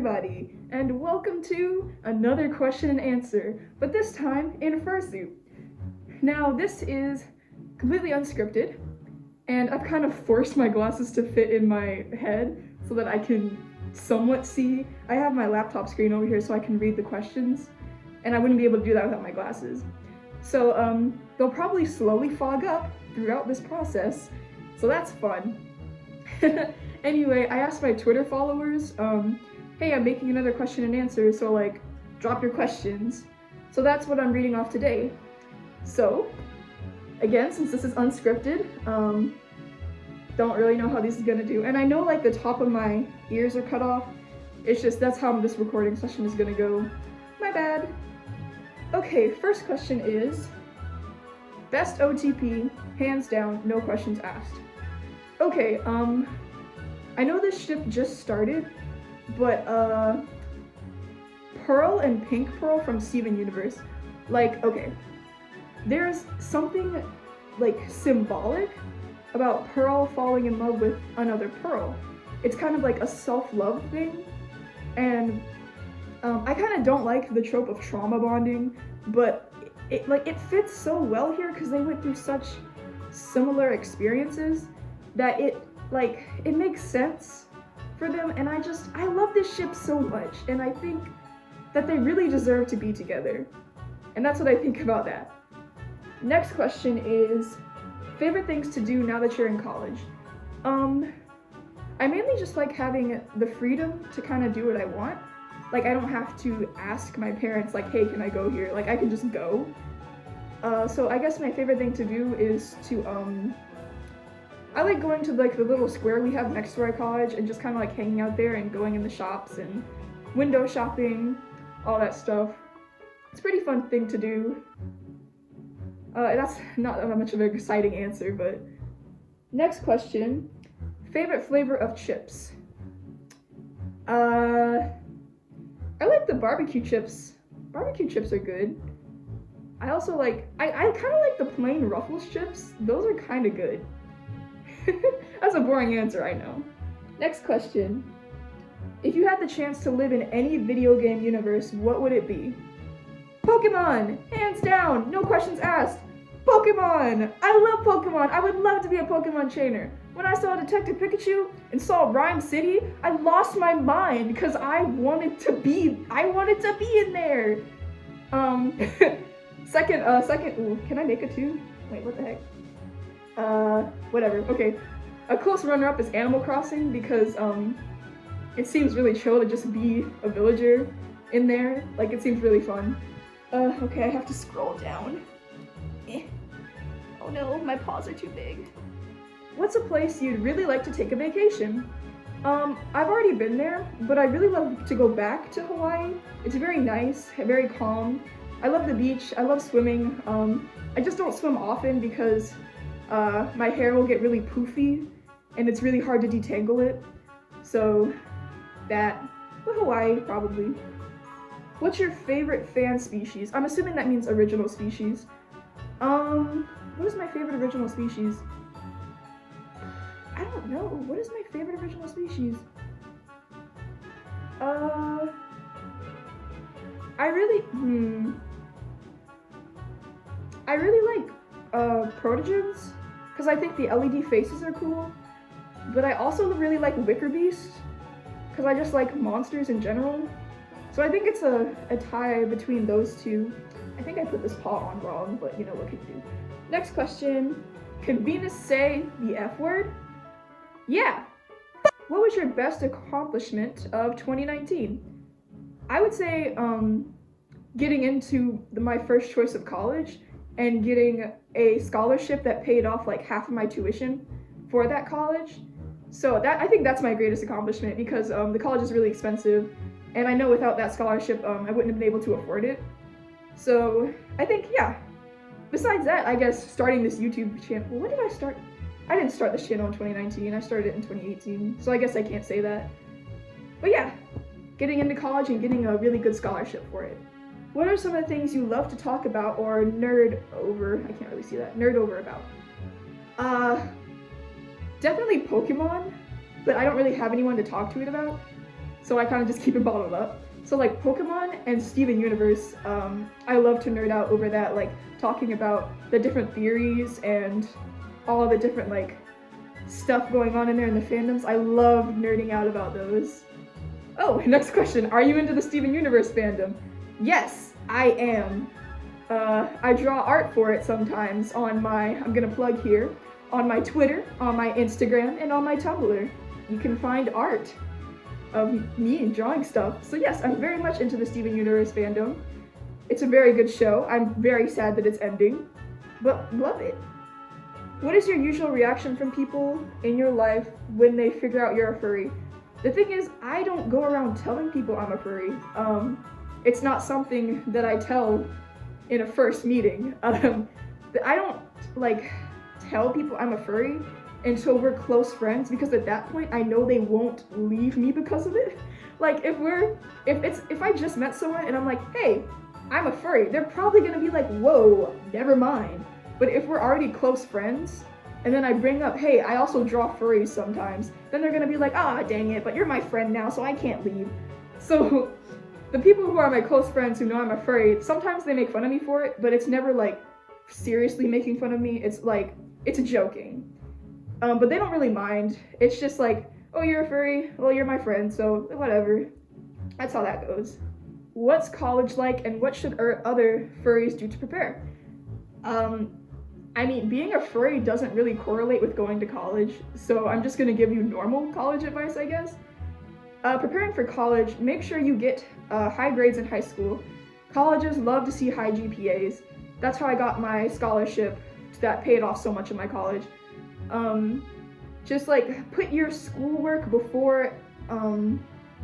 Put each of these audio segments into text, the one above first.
everybody, and welcome to another question and answer, but this time in fursuit. Now, this is completely unscripted, and I've kind of forced my glasses to fit in my head so that I can somewhat see. I have my laptop screen over here so I can read the questions, and I wouldn't be able to do that without my glasses. So, they'll probably slowly fog up throughout this process, so that's fun. Anyway, I asked my Twitter followers, hey, I'm making another question and answer, so like, drop your questions. So that's what I'm reading off today. So, again, since this is unscripted, don't really know how this is gonna do. And I know like the top of my ears are cut off. It's just, that's how this recording session is gonna go. My bad. Okay, first question is, best OTP, hands down, no questions asked. Okay, I know this ship just started, but Pearl and Pink Pearl from Steven Universe, like, okay, there's something like symbolic about Pearl falling in love with another Pearl. It's kind of like a self-love thing, and I kind of don't like the trope of trauma bonding, but it fits so well here because they went through such similar experiences that it makes sense for them, and I love this ship so much, and I think that they really deserve to be together. And that's what I think about that. Next question is, favorite things to do now that you're in college? I mainly just like having the freedom to kind of do what I want. Like, I don't have to ask my parents, like, hey, can I go here? Like, I can just go. So I guess my favorite thing to do is to, I like going to like the little square we have next to our college and just kind of like hanging out there and going in the shops and window shopping, all that stuff. It's a pretty fun thing to do. That's not that much of an exciting answer, but next question, favorite flavor of chips? I like the barbecue chips. Barbecue chips are good. I also like, I kind of like the plain Ruffles chips. Those are kind of good. That's a boring answer, I know. Next question. If you had the chance to live in any video game universe, what would it be? Pokemon! Hands down! No questions asked! Pokemon! I love Pokemon! I would love to be a Pokemon trainer. When I saw Detective Pikachu and saw Rhyme City, I lost my mind because I wanted to be in there! Second, ooh, can I make a two? Wait, what the heck? Whatever, okay. A close runner-up is Animal Crossing because, it seems really chill to just be a villager in there. Like, it seems really fun. Okay, I have to scroll down. Oh no, my paws are too big. What's a place you'd really like to take a vacation? I've already been there, but I really love to go back to Hawaii. It's very nice, very calm. I love the beach, I love swimming. I just don't swim often because my hair will get really poofy and it's really hard to detangle it. So but Hawaii, probably. What's your favorite fan species? I'm assuming that means original species. What is my favorite original species? I don't know. What is my favorite original species? I really like protogens, because I think the LED faces are cool, but I also really like Wicker Beast, because I just like monsters in general. So I think it's a tie between those two. I think I put this paw on wrong, but you know what can you do. Next question, can Venus say the F word? Yeah. What was your best accomplishment of 2019? I would say getting into my first choice of college and getting a scholarship that paid off like half of my tuition for that college. So I think that's my greatest accomplishment because the college is really expensive, and I know without that scholarship I wouldn't have been able to afford it. So I think, yeah. Besides that, I guess starting this YouTube channel. Well, when did I start? I didn't start this channel in 2019. I started it in 2018. So I guess I can't say that. But yeah, getting into college and getting a really good scholarship for it. What are some of the things you love to talk about or nerd over? I can't really see that. Nerd over about. Definitely Pokemon, but I don't really have anyone to talk to it about. so I kind of just keep it bottled up. So like Pokemon and Steven Universe, I love to nerd out over that, like talking about the different theories and all the different like stuff going on in there in the fandoms. I love nerding out about those. Oh, next question. Are you into the Steven Universe fandom? Yes, I am. I draw art for it sometimes on my, I'm gonna plug here, on my Twitter, on my Instagram, and on my Tumblr. You can find art of me drawing stuff. So yes, I'm very much into the Steven Universe fandom. It's a very good show. I'm very sad that it's ending, but love it. What is your usual reaction from people in your life when they figure out you're a furry? The thing is, I don't go around telling people I'm a furry. It's not something that I tell in a first meeting. I don't like tell people I'm a furry until we're close friends, because at that point I know they won't leave me because of it. Like if I just met someone and I'm like, hey, I'm a furry, they're probably gonna be like, whoa, never mind. But if we're already close friends and then I bring up, hey, I also draw furries sometimes, then they're gonna be like, ah, dang it, but you're my friend now, so I can't leave. So the people who are my close friends who know I'm a furry, sometimes they make fun of me for it, but it's never like seriously making fun of me. It's like, it's joking. But they don't really mind. It's just like, oh, you're a furry? Well, you're my friend, so whatever. That's how that goes. What's college like, and what should other furries do to prepare? I mean, being a furry doesn't really correlate with going to college, so I'm just gonna give you normal college advice, I guess. Preparing for college, make sure you get high grades in high school. Colleges love to see high GPAs. That's how I got my scholarship that paid off so much in my college. Just like put your schoolwork before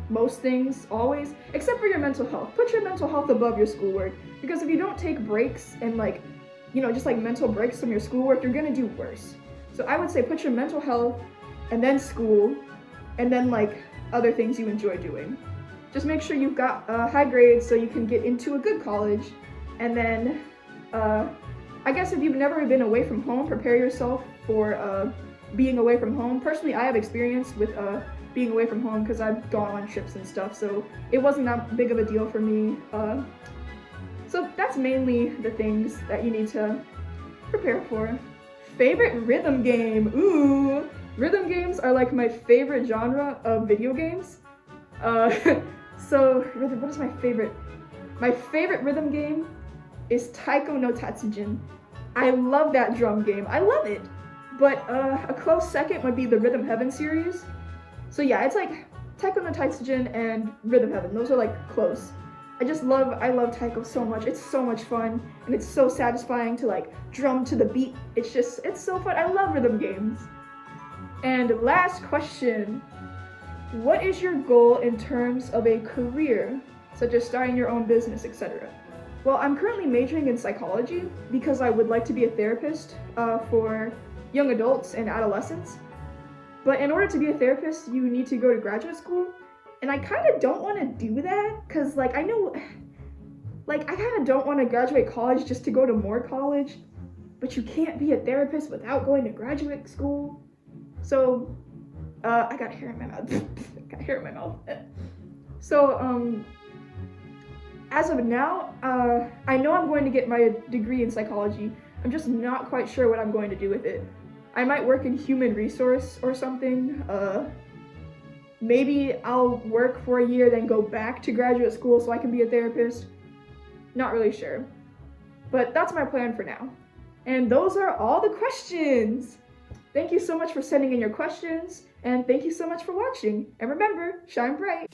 most things, always, except for your mental health. Put your mental health above your schoolwork, because if you don't take breaks and like, you know, just like mental breaks from your schoolwork, you're gonna do worse. So I would say put your mental health and then school and then like other things you enjoy doing. Just make sure you've got high grades so you can get into a good college. And then I guess if you've never been away from home, prepare yourself for being away from home. Personally, I have experience with being away from home because I've gone on trips and stuff, so it wasn't that big of a deal for me. So that's mainly the things that you need to prepare for. Favorite rhythm game? Ooh, rhythm games are like my favorite genre of video games. So what is my favorite? My favorite rhythm game is Taiko no Tatsujin. I love that drum game. I love it. But a close second would be the Rhythm Heaven series. So yeah, it's like Taiko no Tatsujin and Rhythm Heaven. Those are like close. I love Taiko so much. It's so much fun, and it's so satisfying to like drum to the beat. It's so fun. I love rhythm games. And last question, what is your goal in terms of a career, such as starting your own business, etc.? Well, I'm currently majoring in psychology because I would like to be a therapist for young adults and adolescents. But in order to be a therapist, you need to go to graduate school. And I kind of don't want to do that because like I kind of don't want to graduate college just to go to more college. But you can't be a therapist without going to graduate school. So I got hair in my mouth. So as of now, I know I'm going to get my degree in psychology. I'm just not quite sure what I'm going to do with it. I might work in human resource or something. Maybe I'll work for a year, then go back to graduate school so I can be a therapist. Not really sure. But that's my plan for now. And those are all the questions. Thank you so much for sending in your questions, and thank you so much for watching. And remember, shine bright.